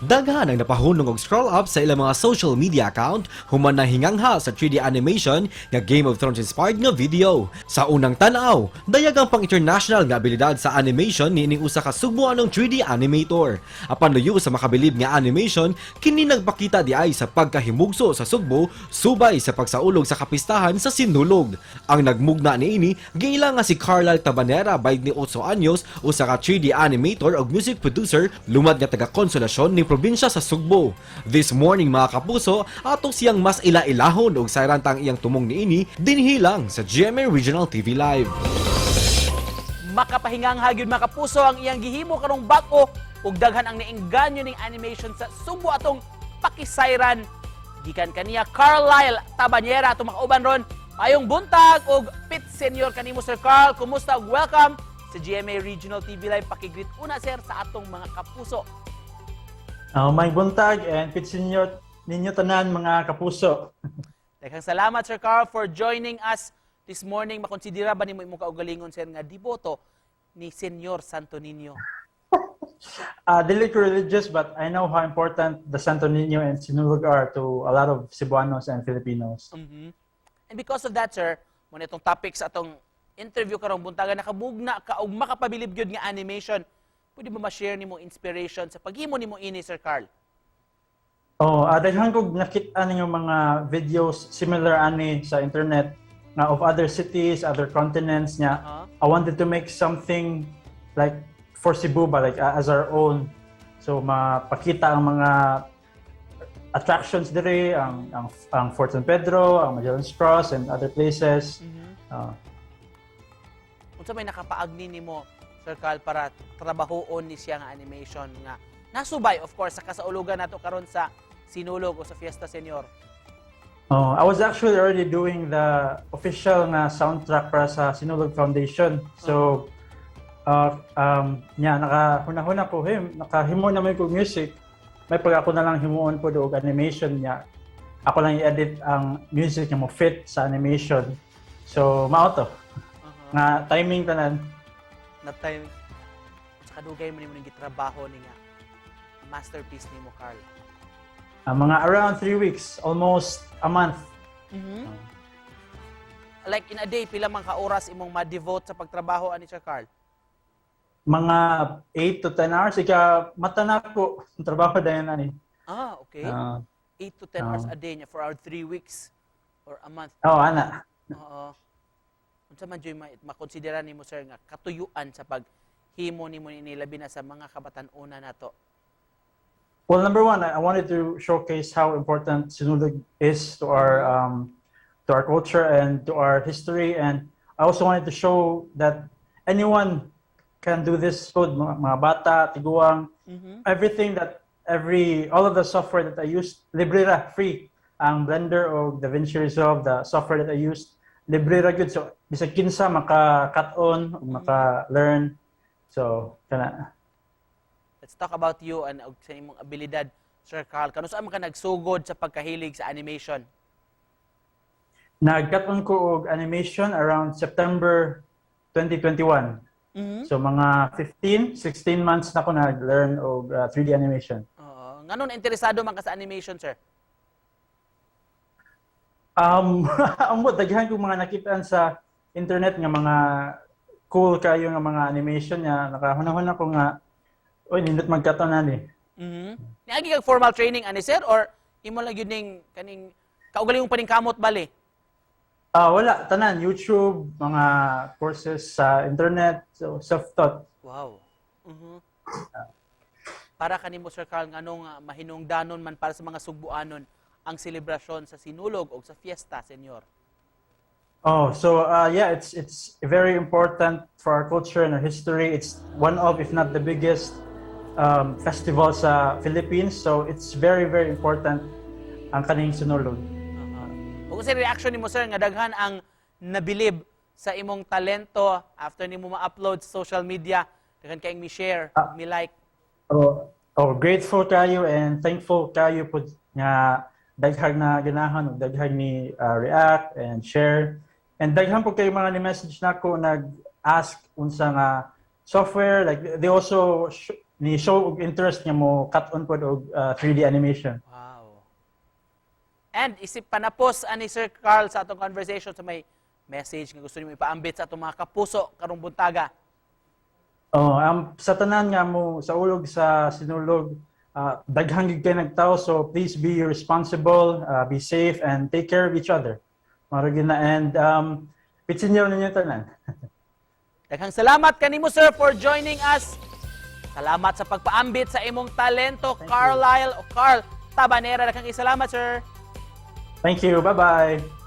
Daghan ang napahunong og scroll up sa ilang mga social media account human na hingangha sa 3D animation nga Game of Thrones inspired nga video. Sa unang tan-aw, dayagang pang international nga abilidad sa animation niining usa ka sugbuanong 3D animator. Apan luyo sa makabilib nga animation, kini nagpakita di ay sa pagkahimugso sa sugbo subay sa pagsaulog sa kapistahan sa Sinulog. Ang nagmugna niini giila nga si Carlyle Tabanera, 28 anyos, usa ka 3D animator ug music producer lumad nga taga Konsolasyon ni probinsya sa Sugbo. This morning mga kapuso, ato siyang mas ila-ilahon og sayrantang iyang tumong niini dinhilang sa GMA Regional TV Live. Makapahingang hagyod mga kapuso ang iyang gihimo karong bag-o ug daghan ang naengganyo ning animation sa Sugbo atong pakisayran. Gikan kaniya Carlyle Tabanera atong makauban ron. Ayong buntag ug pit senior kanimo Sir Carl. Kumusta ug welcome sa GMA Regional TV Live. Pakigreet una sir sa atong mga kapuso. May buntag and pit senior ninyo tanan mga kapuso. Daghang salamat Sir Carl for joining us this morning. Makonsidera ba nimo imong kaugalingon sir nga diboto ni Senyor Santo Niño? Dili ko religious but I know how important the Santo Niño and Sinulog are to a lot of Cebuanos and Filipinos. And because of that sir, mo itong topic sa atong interview karong buntagan nakabugna ka og makapabilib gyud nga animation. Pwede ba ma-share nimo inspiration sa paghimo nimo ini Sir Carl? Daghan kog nakita ninyo mga videos similar ani sa internet nga of other cities, other continents nga. I wanted to make something like for Cebu ba, like as our own. So mapakita ang mga attractions dire, ang Fort San Pedro, ang Magellan's Cross and other places. Unsa may nakapaagni nimo Sir Carl para trabahoon ni siya nga animation nga nasubay of course sa kasaulugan nato karon sa Sinulog o sa Fiesta Senior? I was actually already doing the official nga soundtrack para sa Sinulog Foundation. So nakahuna-huna po nakahimo naman ko music. May pag ako na lang himuon po og animation niya. Ako lang i-edit ang music nga mo fit sa animation. So mao to. Nga timing tanan. Na time sa kadugay mo nimo ning gitrabaho ni nga masterpiece nimo Carl. Mga around 3 weeks, almost a month. Like in a day pila man ka oras imong ma-devote sa pagtrabaho ani Sir Carl? Mga 8 to 10 hours. Mata na ko ang trabaho dayon ani. Okay. 8 to 10 hours a day niya for our 3 weeks or a month. Ana. Oo. Unsa man joy makonsidera nimo sir nga katuyuan sa paghimo nimo ni labi na sa mga kabatan-una nato? Well, number one, I wanted to showcase how important Sinulog is to our culture and to our history, and I also wanted to show that anyone can do this code, mga bata, tiguang, everything that all of the software that I used, libre ra, free. Ang Blender o DaVinci Resolve, the software that I used, libre ra gyud. So bisag kinsa maka-cut on, maka-learn. So kana. Let's talk about you and sa imong abilidad Sir Carl. Kano saan man ka nagsugod sa pagkahilig sa animation? Nag-cut on ko og animation around September 2021. So mga 16 months na ko nag-learn og 3D animation. Nganon interesado man ka sa animation, sir? Daghan ko mga nakitaan sa internet nga mga cool kayo nga mga animation niya. Nakahunahon ako nga, nindot magkaton na ni. Niagi kag formal training ani sir or imo lang yun ning kaning kaugalingong paningkamot bali? Wala, tanan, YouTube, mga courses sa internet, so self-taught. Wow. Para kanimo Sir Carl nganong mahinungdanon man para sa mga Sugbuanon ang selebrasyon sa Sinulog o sa Fiesta Senior? It's very important for our culture and our history. It's one of, if not the biggest festival sa Philippines. So it's very, very important ang kaning Sinulog. Kung sa reaction nimo sir nga daghan ang nabilib sa imong talento after nimo ma-upload sa social media, daghan kaayong mi-share, mi-like. Grateful kayo and thankful kayo po nga daghang na ganahan ug daghang ni react and share. And daghan po kayo mga ni-message nako nag-ask unsa nga software, like they also ni show og interest nga mo cut on pod og 3D animation. Wow. And isip panapos ani Sir Carl sa atong conversation sa may message nga gusto nimo ipaambit sa atong mga kapuso karong buntaga. Oh, sa tanan nga mo sa ulog sa Sinulog, daghang gid kay nagtawo, so please be responsible, be safe and take care of each other. Maro gyud na, and pitsinyo ninyo tanan. Daghang salamat kanimo sir for joining us. Salamat sa pagpaambit sa imong talento, Thank you. Carlisle o Carl Tabanera. Daghang salamat sir. Thank you. Bye-bye.